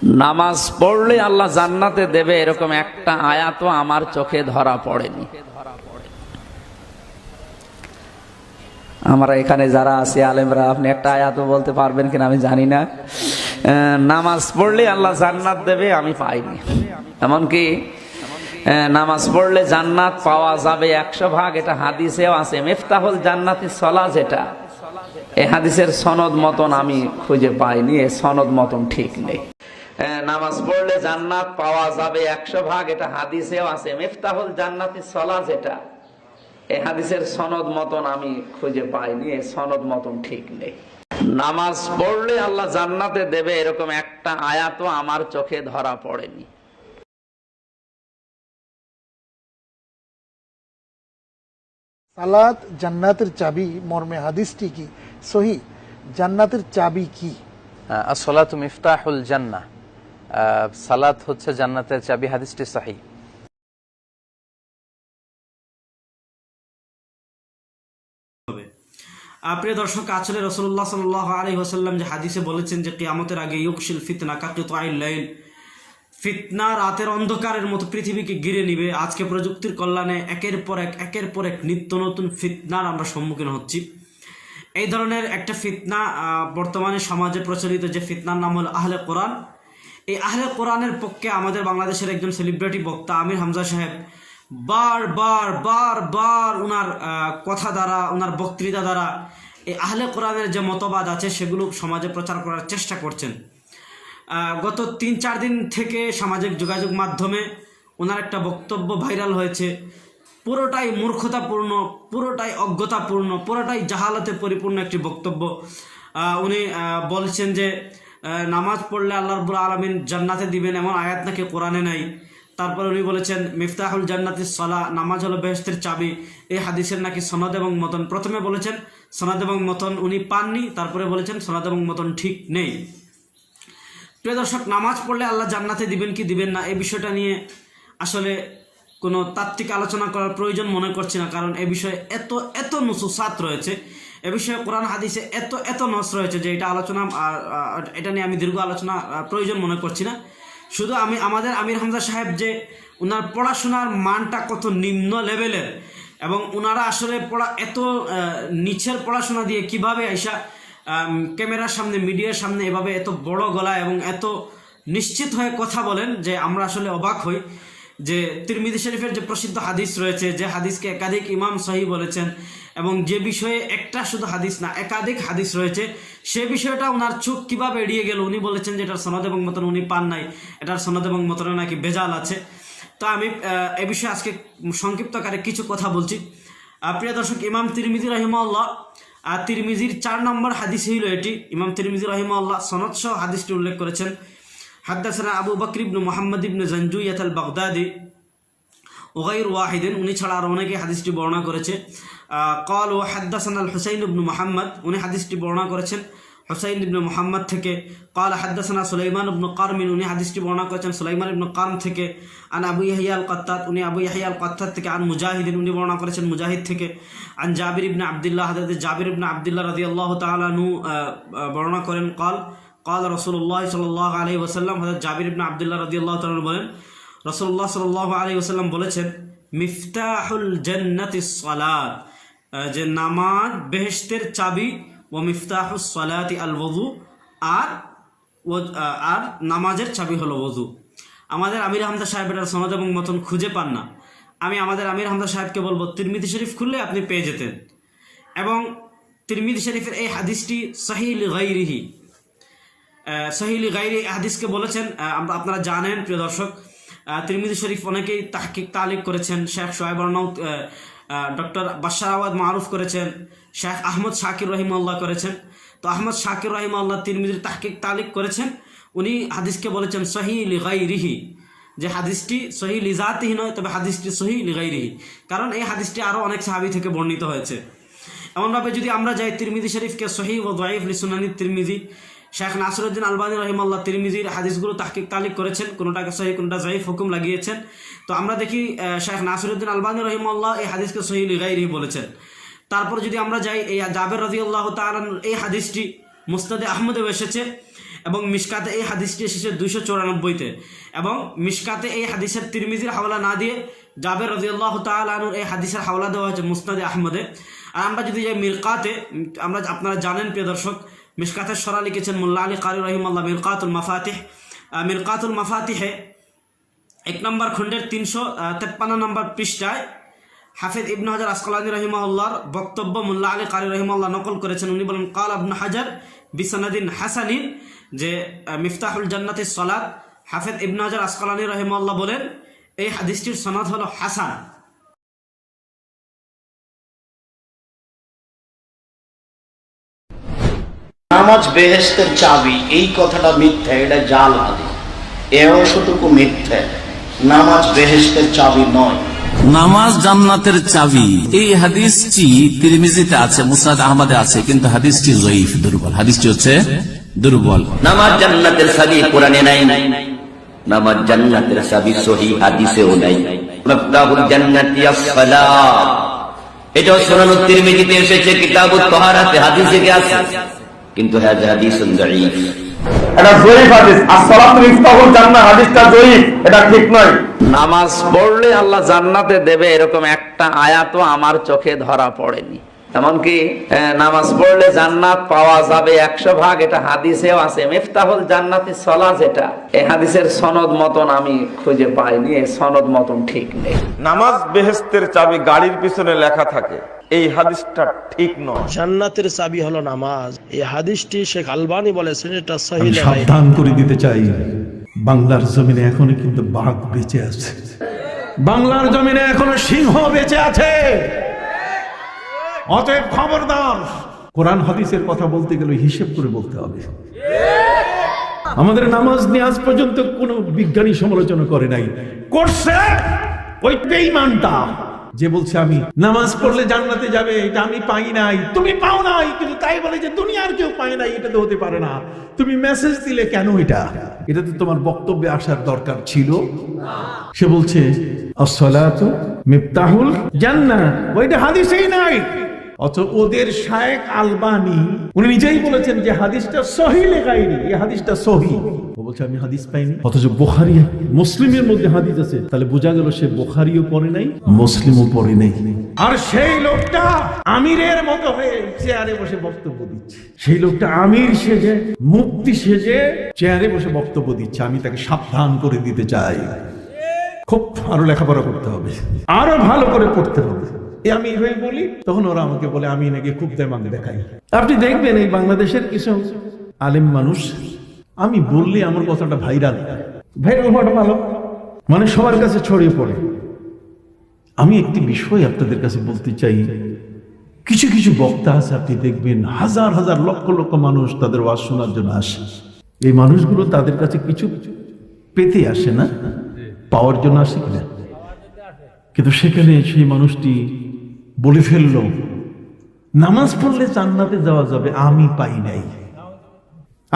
নামাজ পড়লে আল্লাহ জান্নাতে দেবে এরকম একটা আয়াতও আমার চোখে ধরা পড়েনি। আমরা এখানে যারা আছি আলেমরা, আপনি একটা আয়াতও বলতে পারবেন কিনা আমি জানি না। নামাজ পড়লে আল্লাহ জান্নাত দেবে আমি পাইনি। এমনকি নামাজ পড়লে জান্নাত পাওয়া যাবে 100 ভাগ, এটা হাদিসেও আছে। মিফতাহুল জান্নাতি সলাহ, যেটা এই হাদিসের সনদ মতন আমি খুঁজে পাইনি, এই সনদ মতন ঠিক নেই। নামাজ পড়লে জান্নাত পাওয়া যাবে 100 ভাগ, এটা হাদিসেও আছে। মিফতাহুল জান্নাতি সলাহ, যেটা এই হাদিসের সনদ মতন আমি খুঁজে পাইনি, এই সনদ মতন ঠিক নেই। নামাজ পড়লে আল্লাহ জান্নাতে দেবে এরকম একটা আয়াতও আমার চোখে ধরা পড়েনি। সালাত জান্নাতের চাবি মর্মে হাদিসটি কি সহি? জান্নাতের চাবি কি? আসসালাতু মিফতাহুল জান্নাহ, সালাত হচ্ছে জান্নাতের চাবি, হাদিসটি সহিহ। প্রিয় দর্শক, আসলে রাসূলুল্লাহ সাল্লাল্লাহু আলাইহি ওয়াসাল্লাম যে হাদিসে বলেছেন যে কিয়ামতের আগে ইউকশিল ফিতনা কাকিতাইল লাইল, ফিতনা রাতের অন্ধকারের মতো পৃথিবীকে ঘিরে নিবে। আজকে প্রযুক্তির কল্যাণে একের পর এক নিত্য নতুন ফিতনার আমরা সম্মুখীন হচ্ছি। এই ধরনের একটা ফিতনা বর্তমানে সমাজে প্রচলিত, যে ফিতনার নাম হল আহলে কোরআন। এই আহলে কোরআনের পক্ষে আমাদের বাংলাদেশের একজন সেলিব্রিটি বক্তা আমির হামজা সাহেব বারবার ওনার কথা দ্বারা, ওনার বক্তৃতা দ্বারা এই আহলে কোরআনের যে মতবাদ আছে সেগুলো সমাজে প্রচার করার চেষ্টা করছেন। গত 3-4 দিন থেকে সামাজিক যোগাযোগ মাধ্যমে ওনার একটা বক্তব্য ভাইরাল হয়েছে। পুরোটাই মূর্খতাপূর্ণ, পুরোটাই অজ্ঞতাপূর্ণ, পুরোটাই জাহালাতে পরিপূর্ণ একটি বক্তব্য। উনি বলছেন যে নামাজ পড়লে আল্লাহ রাব্বুল আলামিন জান্নাতে দিবেন, এমন আয়াত নাকি কোরআনে নাই। তারপর উনি বলেছেন মিফতাহুল জান্নাতিস সালাহ, নামাজ হলো বেহেশতের চাবি। এই হাদিসের নাকি সনদ এবং মতন, প্রথমে বলেছেন সনদ এবং মতন উনি পাননি, তারপরে বলেছেন সনদ এবং মতন ঠিক নেই। প্রিয় দর্শক, নামাজ পড়লে আল্লাহ জান্নাতে দিবেন কি দিবেন না, এই বিষয়টা নিয়ে আসলে কোনো তাত্ত্বিক আলোচনা করার প্রয়োজন মনে করছি না। কারণ এ বিষয়ে এত নুসুসাত রয়েছে, এ বিষয়ে কোরআন হাদিসে এত নস রয়েছে যে এটা নিয়ে আমি দীর্ঘ আলোচনা প্রয়োজন মনে করছি না। শুধু আমাদের আমির হামজা সাহেব যে ওনার পড়াশোনার মানটা কত নিম্ন লেভেলের, এবং ওনারা আসলে এত নিচের পড়াশোনা দিয়ে কিভাবে আইসা ক্যামেরার সামনে, মিডিয়ার সামনে এভাবে এত বড় গলা এবং এত নিশ্চিত হয়ে কথা বলেন যে আমরা আসলে অবাক হই। যে তিরমিজি শরীফের যে প্রসিদ্ধ হাদিস রয়েছে, যে হাদিসকে একাধিক ইমাম সহিহ বলেছেন, এবং যে বিষয়ে একটা শুধু হাদিস না একাধিক হাদিস রয়েছে, সে বিষয়টা ওনার চোখ কিভাবে এড়িয়ে গেল। উনি বলেছেন যে এটার সনদ এবং মতন উনি পান নাই, এটার সনদ এবং মতনে নাকি ভেজাল আছে। তো আমি এ বিষয়ে আজকে সংক্ষিপ্ত আকারে কিছু কথা বলছি। প্রিয় দর্শক, ইমাম তিরমিজি রাহিমাহুল্লাহ, তিরমিজির 4 নম্বর হাদিস হইল এটি। ইমাম তিরমিজি রাহিমাহুল্লাহ সনদ সহ হাদিসটি উল্লেখ করেছেন। হাদ্দাসানা আবু বকর ইবনে মুহাম্মদ ইবনে জানজুইয়াত আল বাগদাদি ওগাইর ওয়াহিদিন, উনি ছাড়া আর অনেকে হাদিসটি বর্ণনা করেছে। قال وحدثنا الحسين بن محمد, উনি হাদিসটি বর্ণনা করেছেন হুসাইন ইবনে মুহাম্মদ থেকে। قال حدثنا সুলাইমান ইবনে কারম, উনি হাদিসটি বর্ণনা করেছেন সুলাইমান ইবনে কারম থেকে। আন আবু ইয়াহইয়া আল কাত্তাত, উনি আবু ইয়াহইয়া আল কাত্তাত থেকে। আন মুজাহিদ, উনি বর্ণনা করেছেন মুজাহিদ থেকে। আন জাবির ইবনে আব্দুল্লাহ, হযরত জাবির ইবনে আব্দুল্লাহ রাদিয়াল্লাহু তাআলা আনহু বর্ণনা করেন قال রাসূলুল্লাহ সাল্লাল্লাহু আলাইহি ওয়াসাল্লাম, হযরত জাবির ইবনে আব্দুল্লাহ রাদিয়াল্লাহু তাআলা বলেন রাসূলুল্লাহ সাল্লাল্লাহু আলাইহি ওয়াসাল্লাম বলেছেন মিফতাহুল জান্নাতিস সালাত, যে নামাজ বেহেশতের চাবি, ও মিফতাহুস সালাতি আল ওযু, আর নামাজের চাবি হলো ওযু। আমাদের আমির হামজা সাহেব এটার সনদ এবং মতন খুঁজে পান না। আমি আমাদের আমির হামজা সাহেবকে বলবো তিরমিজি শরীফ খুললে আপনি পেয়ে যেতেন, এবং তিরমিজি শরীফের এই হাদিসটি সহিহ লিগাইরিহি, সহিহ লিগাইরি হাদিসকে বলেছেন। আপনারা জানেন প্রিয় দর্শক, তিরমিজি শরীফ অনেকেই তাহকিক তালিক করেছেন। শেখ শোয়েব আরনাউত, ডক্টর বাশার আওয়াদ মারুফ করেছেন, শেখ আহমদ শাকির রহিমাল্লাহ করেছেন। তো আহমদ শাকির রহিমাল্লাহ তিরমিজির তাহকিক তালিক করেছেন। উনি হাদিসকে বলেছেন সহিহ লিগাইরিহি, যে হাদিসটি সহিহ লিজাতিহি নয়, তবে হাদিসটি সহিহ লিগাইরিহি, কারণ এই হাদিসটি আরও অনেক সাহাবী থেকে বর্ণিত হয়েছে। এমনভাবে যদি আমরা যাই তিরমিজি শরীফকে সহিহ ও দাঈফ লিসুনানি তিরমিজি, শেখ নাসিরউদ্দিন আলবানী রহিমাল্লাহ তিরমিজির হাদিসগুলো তাহকিক তালিক করেছেন, কোনোটাকে সহিহ কোনোটা যায়ীফ হুকুম লাগিয়েছেন। তো আমরা দেখি শেখ নাসিরউদ্দিন আলবানী রহিমাল্লাহ এই হাদিসকে সহিহ লিগাইরিহি বলেছেন। তারপর যদি আমরা যাই, এই জাবের রাদিয়াল্লাহু তাআলা এই হাদিসটি মুসনাদে আহমদেও এসেছে, এবং মিশকাতে এই হাদিসটি এসেছে 294-তে, এবং মিশকাতে এই হাদিসের তিরমিজির হাওলা না দিয়ে জাবের রাদিয়াল্লাহু তাআলা আনহুর এই হাদিসের হাওলা দেওয়া হয়েছে মুসনাদে আহমদে। আর আমরা যদি যাই মিরকাতে, আপনারা জানেন প্রিয় দর্শক, মিশকাতের সরা লিখেছেন মোল্লা আলী কারি রহিমাল্লাহ মিরকাতুল মাফাতিহে 1 নম্বর খণ্ডের 353 নম্বর পৃষ্ঠায় হাফেজ ইবনে হাজার আসকালানী রহিমাহুল্লাহর বক্তব্য মোল্লা আলী কারি রহিমাল্লাহ নকল করেছেন। উনি বলেন কাল ইবনে হাজার বিসনাদিন হাসানিন, যে মিফতাহুল জান্নাতিস সালাত, হাফেজ ইবনে হাজার আসকালানী রহিমাহুল্লাহ বলেন এই হাদিসটির সনদ হলো হাসান। নামাজ বেহেশতের চাবি, এই কথাটা মিথ্যা, এটা জাল হাদিস। এ অংশটুকু মিথ্যা, নামাজ বেহেশতের চাবি নয়। নামাজ জান্নাতের চাবি, এই হাদিসটি তিরমিজিতে আছে, মুসনাদ আহমদে আছে, কিন্তু হাদিসটি যঈফ, দুর্বল। হাদিসটি হচ্ছে দুর্বল। নামাজ জান্নাতের চাবি কোরআনে নাই, নামাজ জান্নাতের চাবি সহিহ হাদিসেও নাই। মিফতাহুল জান্নাতি আস-সালাত, এটাও সুনানুত তিরমিজিতে এসেছে, কিতাবুত তাহারাতে হাদিসে আছে, কিন্তু হাযা হাদিসুন যায়ীফ। এটা যঈফ হাদিস। as-সালাতু মিফতাহুল জান্নাহ হাদিসটা যঈফ, এটা ঠিক নয়। নামাজ পড়লে আল্লাহ জান্নাতে দেবে এরকম একটা আয়াতও আমার চোখে ধরা পড়েনি। এমনকি নামাজ পড়লে জান্নাত পাওয়া যাবে 100 ভাগ, এটা হাদিসেও আছে। মিফতাহুল জান্নাতিস সালাত, যেটা এই হাদিসের সনদ মতন আমি খুঁজে পাইনি, এই সনদ মতন ঠিক নেই। নামাজ বেহেশতের চাবি গাড়ির পিছনে লেখা থাকে, এই হাদিসটা ঠিক নয়। জান্নাতের চাবি হলো নামাজ, এই হাদিসটি শেখ আলবানী বলেছেন এটা সহিহ নয়। সাবধান করে দিতে চাই, বাংলার জমিনে এখনো কিন্তু বাঘ বেঁচে আছে, বাংলার জমিনে এখনো সিংহ বেঁচে আছে। অতএব খবরদার, কোরআন হাদিসের কথা বলতে গেলে হিসেব করে বলতে হবে। আমাদের নামাজ নিয়ে আজ পর্যন্ত কোনো বিজ্ঞানী সমালোচনা করে নাই, করছে ওই বেঈমানটা যে বলছে আমি নামাজ পড়লে জান্নাতে যাবে, এটা আমি পাই নাই, তুমি পাও নাই, কিন্তু তাই বলে যে দুনিয়ার কেউ পায় নাই, এটা তো হতে পারে না। তুমি মেসেজ দিলে কেন? এটা তো তোমার বক্তব্যে আসার দরকার ছিল। সে বলছে as-সালাতু মিফতাহুল জান্নাহ, ওইটা হাদিসেই নাই। অথচ ওদের শায়েখ আলবানী উনি নিজেই বলেছেন যে হাদিসটা সহিহ লেখায়নি, এই হাদিসটা সহিহ। ও বলছে আমি হাদিস পাইনি, অথচ বুখারী মুসলিমের মধ্যে হাদিস আছে। তাহলে বোঝা গেল সে বুখারীও পড়ে নাই, মুসলিমও পড়ে নাই। আর সেই লোকটা আমিরের মতো হয়ে চেয়ারে বসে বক্তব্য দিচ্ছে, সেই লোকটা আমির সেজে, মুফতি সেজে চেয়ারে বসে বক্তব্য দিচ্ছে। আমি তাকে সাবধান করে দিতে চাই, খুব আরো লেখাপড়া করতে হবে, আরো ভালো করে পড়তে হবে। আমি এইভাবে বলি, তখন ওরা আমাকে বলে আমি নাকি খুব দেমাগ দেখাই। আপনি দেখবেন এই বাংলাদেশের কিছু আলেম মানুষ, আমি বললে আমার কথাটা ভাইরাল হওয়াটা ভালো, মানে সবার কাছে ছড়িয়ে পড়ে। আমি একটি বিষয় আপনাদের কাছে বলতে চাই, কিছু কিছু বক্তা আছে, আপনি দেখবেন হাজার হাজার লক্ষ লক্ষ মানুষ তাদের ওয়াজ শোনার জন্য আসে। এই মানুষগুলো তাদের কাছে কিছু পেতে আসে না, পাওয়ার জন্য আসে কিনা, কিন্তু সেখানে সেই মানুষটি বলে ফেলল নামাজ পড়লে জান্নাতে যাওয়া যাবে, আমি পাই নাই।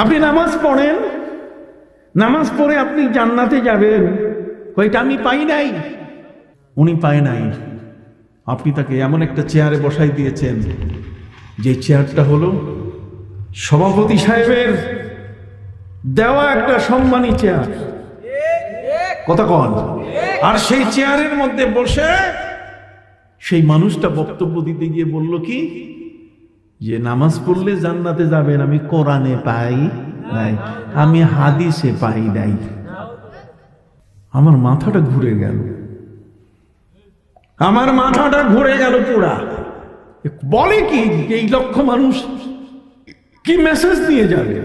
আপনি নামাজ পড়েন, নামাজ পড়ে আপনি জান্নাতে যাবেন, কয়টা আমি পাই নাই। উনি পায় নাই, আপনি তাকে এমন একটা চেয়ারে বসাই দিয়েছেন যে চেয়ারটা হলো সভাপতি সাহেবের দেওয়া একটা সম্মানী চেয়ার, কথা কন। আর সেই চেয়ারের মধ্যে বসে সেই মানুষটা বক্তব্য দিতে গিয়ে বলল কি, যে নামাজ পড়লে জান্নাতে যাবেন আমি কোরআনে পাই নাই, আমি হাদিসে পাই নাই। আমার মাথাটা ঘুরে গেল, আমার মাথাটা ঘুরে গেল পুরা। বলে কি এই লক্ষ মানুষ কি মেসেজ নিয়ে যাবে,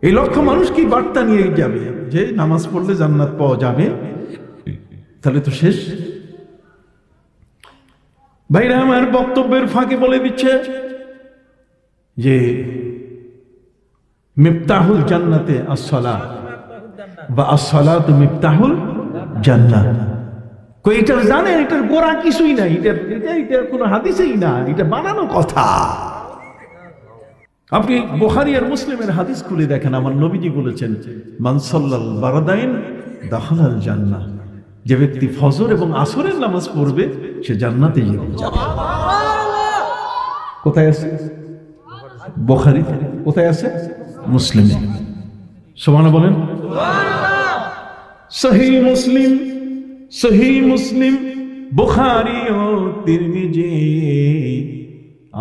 এই লক্ষ মানুষ কি বার্তা নিয়ে যাবে যে নামাজ পড়লে জান্নাত পাওয়া যাবে? তাহলে তো শেষ। ভাইরা আমার বক্তব্যের ফাঁকে বলে দিচ্ছে যে মিফতাহুল জান্নাতে as-সালাত বা as-সালাতু মিফতাহুল জান্নাহ। কই এটা জানেন, এটার গোড়া কিছুই নাই, এটা কোনো হাদিসেই না, এটা বানানো কথা। আপনি বুখারী আর মুসলিমের হাদিস খুলে দেখেন, আমার নবীজি বলেছেন মান সাল্লাল বারদাইন দাখালাল জান্নাহ, যে ব্যক্তি ফজর এবং আসরের নামাজ পড়বে সে জান্নাতে যাবে। কোথায় আছে? বুখারী। কোথায় আছে? মুসলিমে। সুবহানাল্লাহ বলেন। সহিহ মুসলিম বুখারী ও তিরমিজি,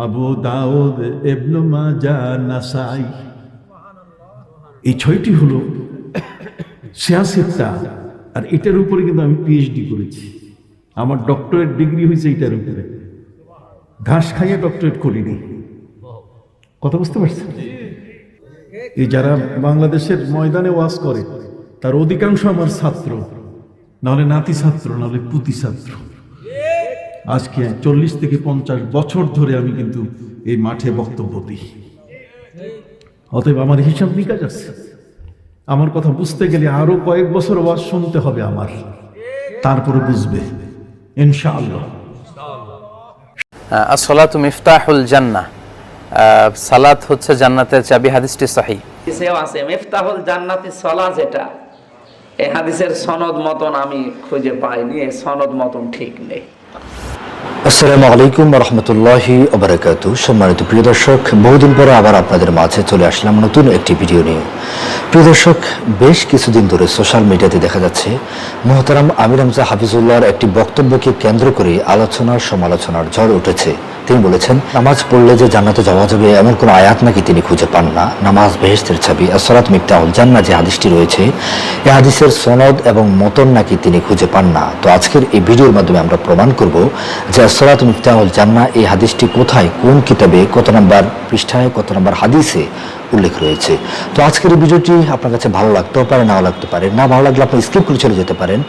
আবু দাউদ, ইবনে মাজাহ, নাসাই, এই 6টি হলো সিয়াসিত্তা। আর এটার উপরে কিন্তু আমি পিএইচডি করেছি, আমার ডক্টরেট ডিগ্রি হয়েছে এটার উপরে। ঘাস খাইয়ে ডক্টরেট করিনি। কথা বুঝতে পারছেন? এই যারা বাংলাদেশের ময়দানে ওয়াজ করে তার অধিকাংশ আমার ছাত্র, নাহলে নাতি ছাত্র, নাহলে পুতি ছাত্র। আজকে 40 থেকে 50 বছর ধরে আমি কিন্তু এই মাঠে বক্তব্য দিই। অতএব আমার হিসাব নিকাশ আছে। আমার কথা বুঝতে গেলে আরো কয়েক বছর ওয়াজ শুনতে হবে আমার, তারপরে বুঝবে ইনশাআল্লাহ। আসসালাতু মিফতাহুল জান্নাহ, সালাত হচ্ছে জান্নাতের চাবি, হাদিসটি সহিহ। হাদিসেও আছে মিফতাহুল জান্নাতি সালাহ, যেটা এই হাদিসের সনদ মতন আমি খুঁজে পাইনি, এই সনদ মতন ঠিক নেই। আসসালামু আলাইকুম ওয়া রাহমাতুল্লাহি ওয়া বারাকাতুহু। সম্মানিত প্রিয় দর্শক, বহুদিন পরে আবার আপনাদের মাঝে চলে আসলাম নতুন একটি ভিডিও নিয়ে। প্রিয় দর্শক, বেশ কিছুদিন ধরে সোশ্যাল মিডিয়াতে দেখা যাচ্ছে মুহতারাম আমির হামজা হাফিজুল্লাহর একটি বক্তব্যকে কেন্দ্র করে আলোচনার সমালোচনার ঝড় উঠেছে। তিনি বলেছেন, নামাজ পড়লে যে জান্নাতে যাওয়া যাবে এমন কোনো আয়াত নাকি তিনি খুঁজে পান না। নামাজ বেহেশতের চাবি, আসসালাতু মিফতাহুল জান্নাহ যে হাদিসটি রয়েছে, এই হাদিসের সনদ এবং মতন নাকি তিনি খুঁজে পান না। তো আজকের এই ভিডিওর মাধ্যমে আমরা প্রমাণ করব যে আসসালাতু মিফতাহুল জান্নাহ এই হাদিসটি কোথায়, কোন কিতাবে, কত নম্বর পৃষ্ঠায়, কত নম্বর হাদিসে উল্লেখ রয়েছে। তো আজকের এই ভিডিওটি আপনার কাছে ভালো লাগতেও পারে, নাও লাগতে পারে। না ভালো লাগলে আপনি স্কিপ করে চলে যেতে পারেন।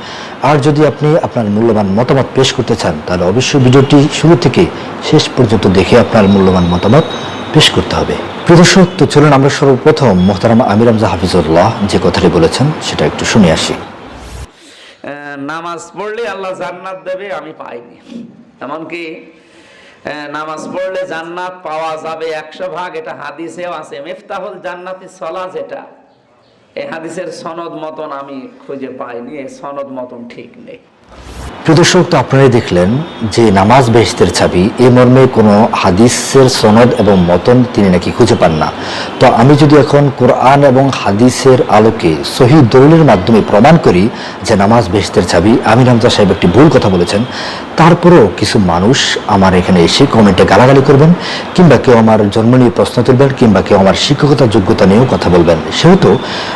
আর যদি আপনি আপনার মূল্যবান মতামত পেশ করতে চান, তাহলে অবশ্যই ভিডিওটি শুরু থেকে শেষ পর্যন্ত দেখে আপনার মূল্যবান মতামত পেশ করতে হবে। প্রিয় দর্শক, তো চলুন আমরা সর্বপ্রথম মুহতারাম আমির হামজা হাফিজুল্লাহ যে কথাটি বলেছেন সেটা একটু শুনে আসি। নামাজ পড়লে আল্লাহ জান্নাত দেবে আমি পাইনি, এমনকি নামাজ পড়লে জান্নাত পাওয়া যাবে 100 ভাগ, এটা হাদিসেও আছে মিফতাহুল জান্নাতি সালাহ, যেটা এই হাদিসের সনদ মতন আমি খুঁজে পাইনি, এই সনদ মতন ঠিক নেই। প্রিয় দর্শক, তো আপনারাই দেখলেন যে নামাজ বেহেশতের চাবি এই মর্মে কোনো হাদিসের সনদ এবং মতন তিনি নাকি খুঁজে পান না। তো আমি যদি এখন কোরআন এবং হাদিসের আলোকে সহিহ দলিলের মাধ্যমে প্রমাণ করি যে নামাজ বেহেশতের চাবি, আমির হামজা সাহেব একটি ভুল কথা বলেছেন, তারপরেও কিছু মানুষ আমার এখানে এসে কমেন্টে গালাগালি করবেন, কিংবা কেউ আমার জন্ম নিয়ে প্রশ্ন তুলবেন, কিংবা কেউ আমার শিক্ষকতার যোগ্যতা নিয়েও কথা বলবেন। সেহেতু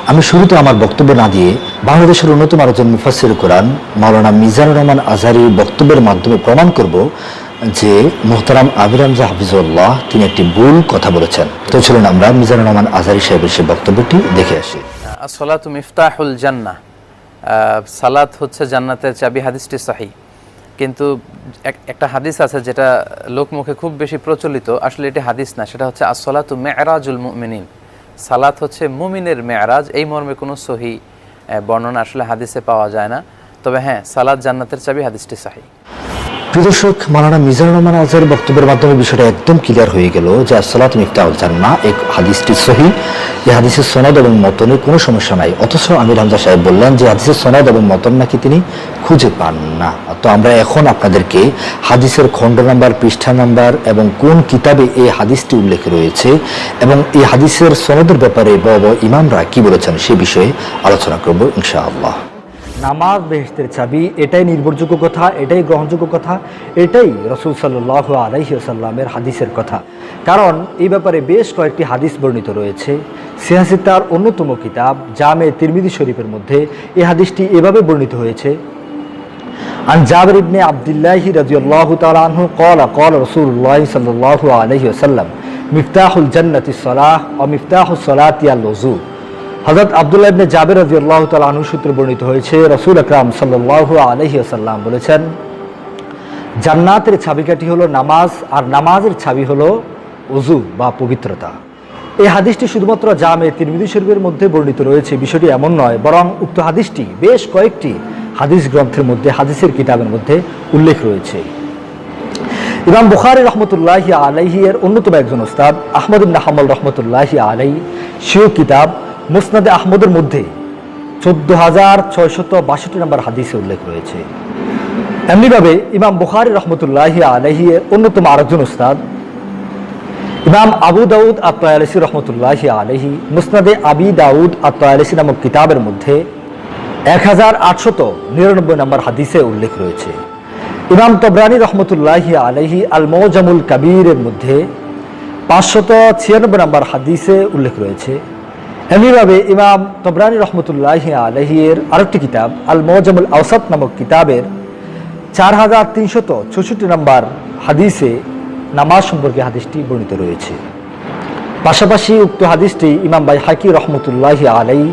আমি শুরুতে আমার বক্তব্য না দিয়ে বাংলাদেশের অন্যতম আরেকজন মুফাসসির কোরআন মাওলানা মিজানুর রহমান আজহারীর বক্তব্যের মাধ্যমে প্রমাণ করব যে মুহতারাম আমির হামজা হাফিজুল্লাহ তিনি একটি ভুল কথা বলেছেন। তো চলুন আমরা মিজানুর রহমান আজহারী সাহেবের সেই বক্তব্যটি দেখে আসি। আসসালাতু মিফতাহুল জান্নাহ, সালাত হচ্ছে জান্নাতের চাবি, হাদিসটি সহিহ। কিন্তু একটা হাদিস আছে যেটা লোকমুখে খুব বেশি প্রচলিত, আসলে এটি হাদিস না, সেটা হচ্ছে আসসালাতু মি'রাজুল মুমিনিন, সালাত হচ্ছে মুমিনের মে'রাজ। এই মর্মে কোনো সহিহ বর্ণনা আসলে হাদিসে পাওয়া যায় না। তবে হ্যাঁ, সালাত জান্নাতের চাবি, হাদিসটি সহিহ। প্রিয় দর্শক, মাওলানা মিজানুর রহমান আজহারীর বক্তব্যের মাধ্যমে বিষয়টা একদম ক্লিয়ার হয়ে গেল যে আসসালাতু মিফতাহুল জান্নাহ এই হাদিসটি সহিহ, এই হাদিসের সনদ এবং মতনে কোনো সমস্যা নাই। অথচ আমির হামজা সাহেব বললেন যে হাদিসের সনদ এবং মতন নাকি তিনি খুঁজে পান না। তো আমরা এখন আপনাদেরকে হাদিসের খণ্ড নাম্বার, পৃষ্ঠা নাম্বার এবং কোন কিতাবে এই হাদিসটি উল্লেখ রয়েছে এবং এই হাদিসের সনদের ব্যাপারে বড় বড় ইমামরা কি বলেছেন সে বিষয়ে আলোচনা করব ইনশাআল্লাহ। নামাজ বেহেশতের চাবি, এটাই নির্ভরযোগ্য কথা, এটাই গ্রহণযোগ্য কথা, এটাই রাসূল সাল্লাল্লাহু আলাইহি ওয়াসাল্লামের হাদিসের কথা। কারণ এই ব্যাপারে বেশ কয়েকটি হাদিস বর্ণিত রয়েছে। সিয়াসিতার অন্যতম কিতাব জামে তিরমিজি শরীফের মধ্যে এই হাদিসটি এভাবে বর্ণিত হয়েছে, আন জাবির ইবনে আব্দুল্লাহ রাদিয়াল্লাহু তাআলা আনহু ক্বালা ক্বালা রাসূলুল্লাহ সাল্লাল্লাহু আলাইহি ওয়াসাল্লাম মিফতাহুল জান্নাতিস সালাহ ওয়া মিফতাহুস সালাতি আল ওযু। হযরত আব্দুল্লাহ ইবনে জাবির রাদিয়াল্লাহু তাআলা আনহু সূত্রে বর্ণিত হয়েছে, রাসূল আকরাম সাল্লাল্লাহু আলাইহি ওয়াসাল্লাম বলেছেন, জান্নাতের চাবিকাঠি হলো নামাজ, আর নামাজের চাবি হলো ওযু বা পবিত্রতা। এই হাদিসটি শুধুমাত্র জামে তিরমিজি শরীফের মধ্যে বর্ণিত রয়েছে বিষয়টি এমন নয়, বরং উক্ত হাদিসটি বেশ কয়েকটি হাদিস গ্রন্থের মধ্যে, হাদিসের কিতাবের মধ্যে উল্লেখ রয়েছে। ইমাম বুখারী রহমতুল্লাহি আলাইহি এর অন্যতম একজন উস্তাদ আহমদ ইবনে হাম্বল রহমতুল্লাহি আলাইহি সেই কিতাব মুসনাদে আহমদের মধ্যে 14662 নম্বর হাদিসে উল্লেখ রয়েছে। এমনিভাবে ইমাম বুখারী রহমতুল্লাহি আলাইহি এর অন্যতম আরেকজন উস্তাদ ইমাম আবু দাউদ আত-তায়ালিসি রহমতুল্লাহি আলাইহি মুসনাদে আবি দাউদ আত-তায়ালিসি নামক কিতাবের মধ্যে 1899 নম্বর হাদিসে উল্লেখ রয়েছে। ইমাম তবরানি রহমতুল্লাহি আলাইহি আল মুজামুল কাবীরের মধ্যে 596 নম্বর হাদিসে উল্লেখ রয়েছে। এমনিভাবে ইমাম তবরানি রহমতুল্লাহি আলাইহি এর আরেকটি কিতাব আল মুজামুল আওসাত নামক কিতাবের 4364 নম্বর হাদিসে নামাজ সম্পর্কে হাদিসটি বর্ণিত রয়েছে। পাশাপাশি উক্ত হাদিসটি ইমাম বাইহাকি রহমতুল্লাহি আলাইহি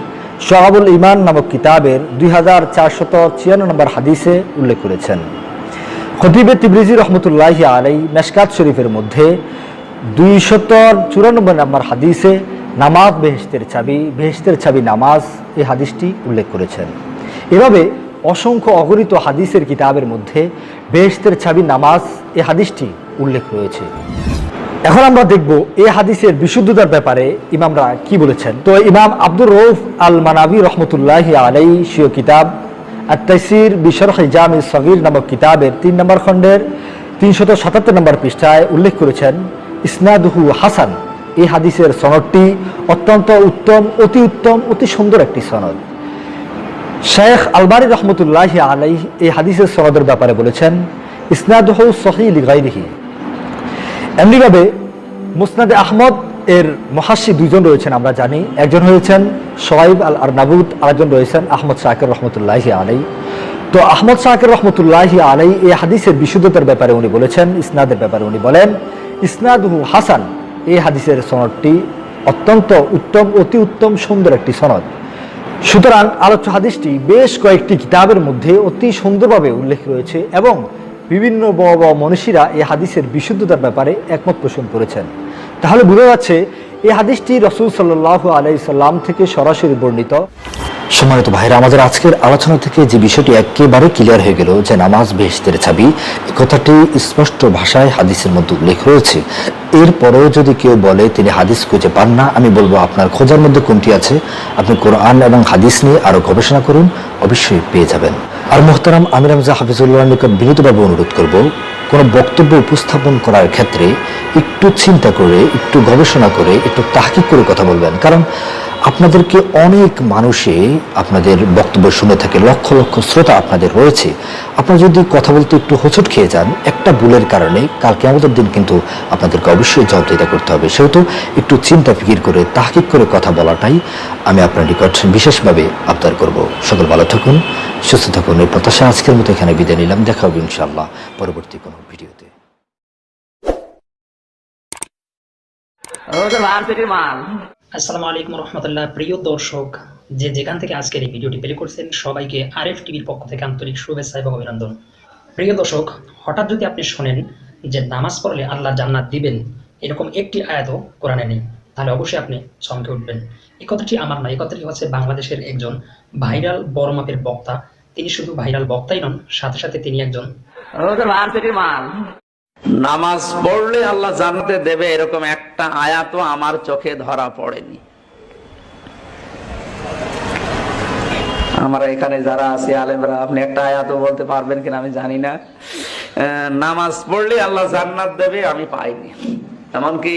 শুআবুল ঈমান নামক কিতাবের 2456 নম্বর হাদিসে উল্লেখ করেছেন। খতিবে তিবরিজি রহমতুল্লাহি আলাইহি মিশকাত শরীফের মধ্যে 294 নম্বর হাদিসে নামাজ বেহেশতের চাবি নামাজ এই হাদিসটি উল্লেখ করেছেন। এভাবে অসংখ্য অগণিত হাদিসের কিতাবের মধ্যে বেহেশতের চাবি নামাজ এই হাদিসটি উল্লেখ রয়েছে। এখন আমরা দেখব এই হাদিসের বিশুদ্ধতার ব্যাপারে ইমামরা কি বলেছেন। তো ইমাম আব্দুর রউফ আল মানাবি রহমতুল্লাহি আলাইহি স্বীয় কিতাব আত-তাইসির বিশরহ জামি সগীর নামক কিতাবের 3 নম্বর খণ্ডের 377 নম্বর পৃষ্ঠায় উল্লেখ করেছেন ইসনাদুহু হাসান। এই হাদিসের সনদটি অত্যন্ত উত্তম, অতি সুন্দর একটি সনদ। শেখ আলবানী রহমতুল্লাহি আলাইহি এই হাদিসের সনদের ব্যাপারে বলেছেন ইসনাদুহু সহিহ লিগাইরিহি। এমনিভাবে মুসনাদে আহমদ এর মুহাশশি দুইজন রয়েছেন আমরা জানি, একজন হয়েছেন শোয়াইব আল আরনাবুত, আরেকজন রয়েছেন আহমদ শাকির রহমতুল্লাহি আলাইহি। তো আহমদ শাকির রহমতুল্লাহি আলাইহি এই হাদিসের বিশুদ্ধতার ব্যাপারে উনি বলেছেন, ইসনাদের ব্যাপারে উনি বলেন ইসনাদুহু হাসান। এই হাদিসের সনদটি অত্যন্ত উত্তম, অতি উত্তম সুন্দর একটি সনদ। সুতরাং আলোচ্য হাদিসটি বেশ কয়েকটি কিতাবের মধ্যে অতি সুন্দরভাবে উল্লেখ রয়েছে এবং বিভিন্ন বড় বড় মনীষীরা এই হাদিসের বিশুদ্ধতার ব্যাপারে একমত পোষণ করেছেন। তাহলে বোঝা যাচ্ছে এই হাদিসটি রাসূল সাল্লাল্লাহু আলাইহি সাল্লাম থেকে সরাসরি বর্ণিত। সম্মানিত ভাইরা, আমাদের আজকের আলোচনা থেকে যে বিষয়টি একেবারে ক্লিয়ার হয়ে গেল যে নামাজ বেহেশতের চাবি, এই কথাটি স্পষ্ট ভাষায় হাদিসের মধ্যে উল্লেখ রয়েছে। এরপরেও যদি কেউ বলে তিনি হাদিস খুঁজে পান না, আমি বলবো আপনার খোঁজার মধ্যে কোনটি আছে, আপনি কোরআন এবং হাদিস নিয়ে আরো গবেষণা করুন, অবশ্যই পেয়ে যাবেন। আর মোহতারাম আমির হামজা হাফিজুল্লাহর নিকট বিনীতভাবে অনুরোধ করব, কোনো বক্তব্য উপস্থাপন করার ক্ষেত্রে একটু চিন্তা করে, একটু গবেষণা করে, একটু তাহকিক করে কথা বলবেন। কারণ আপনাদেরকে অনেক মানুষে আপনাদের বক্তব্য শুনে থাকে, লক্ষ লক্ষ শ্রোতা আপনাদের রয়েছে। আপনারা যদি কথা বলতে একটু হোঁচট খেয়ে যান একটা ভুলের কারণে, কাল কিয়ামতের দিন কিন্তু আপনাদেরকে অবশ্যই জবাবদিহিতা করতে হবে। সেহেতু একটু চিন্তা ফিকির করে তাহকিক করে কথা বলাটাই আমি আপনার নিকট বিশেষভাবে আবদার করব। সকল ভালো থাকুন, সুস্থ থাকুন, এই প্রত্যাশা আজকের মতো এখানে বিদায় নিলাম। দেখা হবে ইনশাআল্লাহ পরবর্তী কোনো ভিডিওতে। আসসালামু আলাইকুম রহমতুল্লাহ। প্রিয় দর্শক, যে যেখান থেকে আজকের এই ভিডিওটি প্লে করছেন, সবাইকে আরএফ টিভির পক্ষ থেকে আন্তরিক শুভেচ্ছা এবং অভিনন্দন। প্রিয় দর্শক, হঠাৎ যদি আপনি শোনেন যে নামাজ পড়লে আল্লাহ জান্নাত দিবেন, এরকম একটি আয়াতও কোরআনে নেই, তাহলে অবশ্যই আপনি চমকে উঠবেন। এই কথাটি আমার না, এই কথাটি হচ্ছে বাংলাদেশের একজন ভাইরাল বড় মাপের বক্তা। তিনি শুধু ভাইরাল বক্তাই নন, সাথে সাথে তিনি একজন নামাজ পড়লে আল্লাহ জান্নাতে দেবে এরকম একটা আয়াতও আমার চোখে ধরা পড়েনি। আমরা এখানে যারা আছি আলেমরা, আপনি একটা আয়াতও বলতে পারবেন কিনা আমি জানি না। নামাজ পড়লে আল্লাহ জান্নাত দেবে আমি পাইনি। এমনকি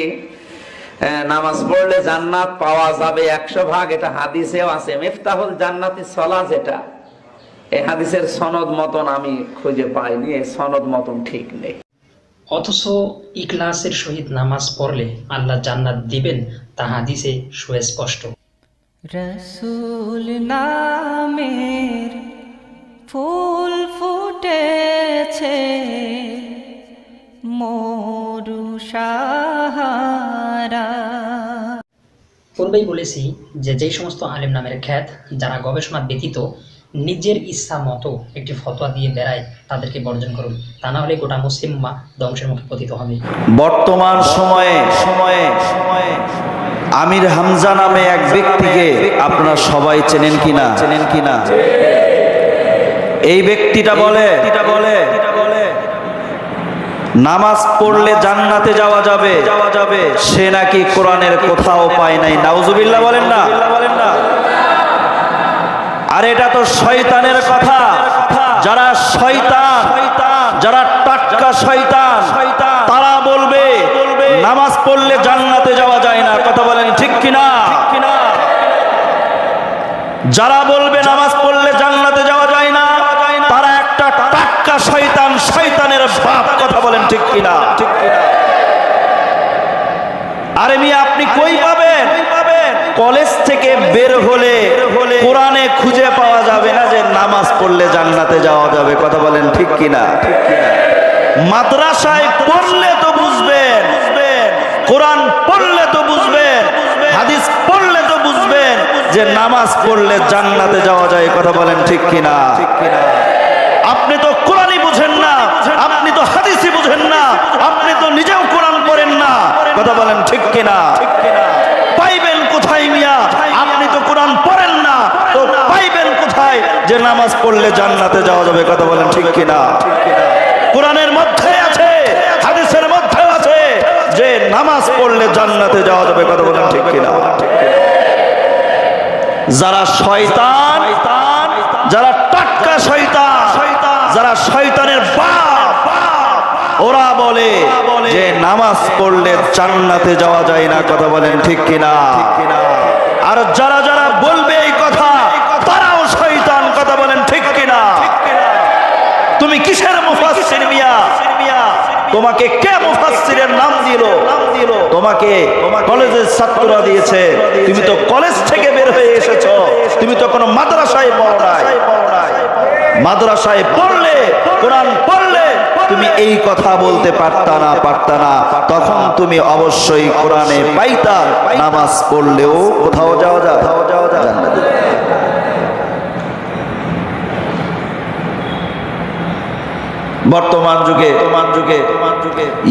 নামাজ পড়লে জান্নাত পাওয়া যাবে 100%, এটা হাদিসেও আছে। মিফতাহুল জান্নাতি সালাত, যেটা এই হাদিসের সনদ মতন আমি খুঁজে পাইনি, এই সনদ মতন ঠিক নেই। অথচ ইখলাসের সহিত নামাজ পড়লে আল্লাহ জান্নাত দিবেন, তা হাদিসে সুস্পষ্ট। রসূল নামের ফুল ফুটেছে মরু সাহারা। পূর্বেই বলেছি যে যেই সমস্ত আলেম নামের খ্যাত যারা গবেষণা ব্যতীত নিজের ইচ্ছা মতো একটি ফতোয়া দিয়ে বেড়ায়, তাদেরকে বর্জন করুন, তা না হলে গোটা মুসলিম উম্মাহ ধ্বংসের মুখে পতিত হবে। বর্তমান সময়ে আমির হামজা নামে এক ব্যক্তিকে আপনারা সবাই চেনেন কিনা? এই ব্যক্তিটা বলে নামাজ পড়লে জান্নাতে যাওয়া যাবে। সে নাকি কোরআনের কোথাও পায় নাই। নাউজুবিল্লাহ বলেন না? আর এটা তো শয়তানের কথা। যারা শয়তান, যারা টাটকা শয়তান, তারা বলবে নামাজ পড়লে জান্নাতে যাওয়া যায় না, কথা বলেন ঠিক কিনা? যারা বলবে নামাজ পড়লে জান্নাতে যাওয়া যায় না, তারা একটা টাটকা শয়তান, শয়তানের বাপ, কথা বলেন ঠিক কিনা? আরে মিয়া, আপনি কই পাবেন? কলেজ থেকে বের হলে কোরআনে খুঁজে পাওয়া যাবে না যে নামাজ পড়লে জান্নাতে যাওয়া যাবে, কথা বলেন ঠিক কিনা? মাদ্রাসায় পড়লে তো বুঝবেন, কোরআন পড়লে তো বুঝবেন, হাদিস পড়লে তো বুঝবেন যে নামাজ পড়লে জান্নাতে যাওয়া যায়, কথা বলেন ঠিক কিনা? আপনি তো কোরআনই বুঝেন না, আপনি তো হাদিসই বুঝেন না, আপনি তো নিজেও কোরআন পড়েন না, কথা বলেন ঠিক কিনা? পাইবেন কোথায় মিয়া? আপনি তো কোরআন পড়েন না, তো পাইবেন কোথায় যে নামাজ পড়লে জান্নাতে যাওয়া যাবে, কথা বলেন ঠিক কিনা? কোরআনের মধ্যে আছে, হাদিসের মধ্যে আছে যে নামাজ পড়লে জান্নাতে যাওয়া যাবে, কথা বলেন ঠিক কিনা? যারা শয়তান, যারা টাটকা শয়তান, যারা শয়তানের বাপ, ওরা বলে যে নামাজ পড়লে জান্নাতে যাওয়া যায় না, কথা বলেন ঠিক কিনা? আর যারা যারা বলবে এই কথা, তারাও শয়তান, কথা বলেন ঠিক কিনা? তুমি কিসের মুফাসসির মিয়া? তোমাকে কে মুফাসসিরের নাম দিল? তোমাকে কলেজের ছাত্ররা দিয়েছে। তুমি তো কলেজ থেকে বের হয়ে এসেছো, তুমি তো কোনো মাদ্রাসায় পড়ো নাই। মাদ্রাসায় পড়লে, কোরআন পড়লে তুমি এই কথা বলতে পারতা না, তখন তুমি অবশ্যই কোরআনে পাইতা নামাজ পড়লেও কোথাও যাওয়া যায়। বর্তমান যুগে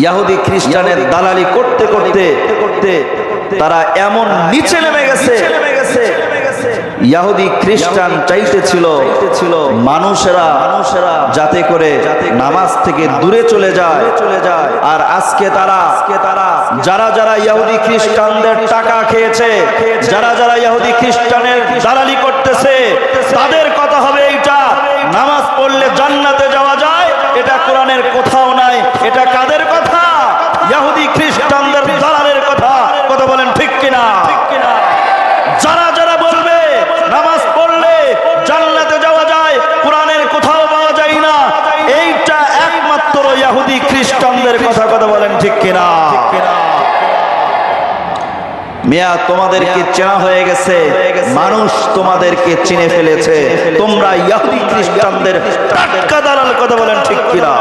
ইহুদি খ্রিস্টানের দালালি করতে করতে তারা এমন নিচে নেমে গেছে, ইহুদি খ্রিস্টান চাইতেছিল মানুষেরা যাতে করে নামাজ থেকে দূরে চলে যায়। আর আজকে তারা যারা যারা ইহুদি খ্রিস্টানদের টাকা খেয়েছে, যারা যারা ইহুদি খ্রিস্টানের দালালি করতেছে, তাদের কথা হবে এইটা, নামাজ পড়লে জান্নাতে যাওয়া যায়, এটা কোরআনের কোথাও নাই। এটা কাদের কথা? ইহুদি খ্রিস্টানদের দালালের কথা, কথা বলেন ঠিক কিনা? যারা যারা বলবে নামাজ পড়লে জান্নাতে যাওয়া যায়, কোরআনের কোথাও পাওয়া যায় না, এইটা একমাত্র ইহুদি খ্রিস্টানদের কথা, কথা বলেন ঠিক কিনা? মিয়া, তোমাদেরকে চেনা হয়ে গেছে, মানুষ তোমাদেরকে চিনে ফেলেছে, তোমরা ইহুদি খ্রিস্টানদের টাটকা দালাল, কথা বলেন ঠিক কিনা?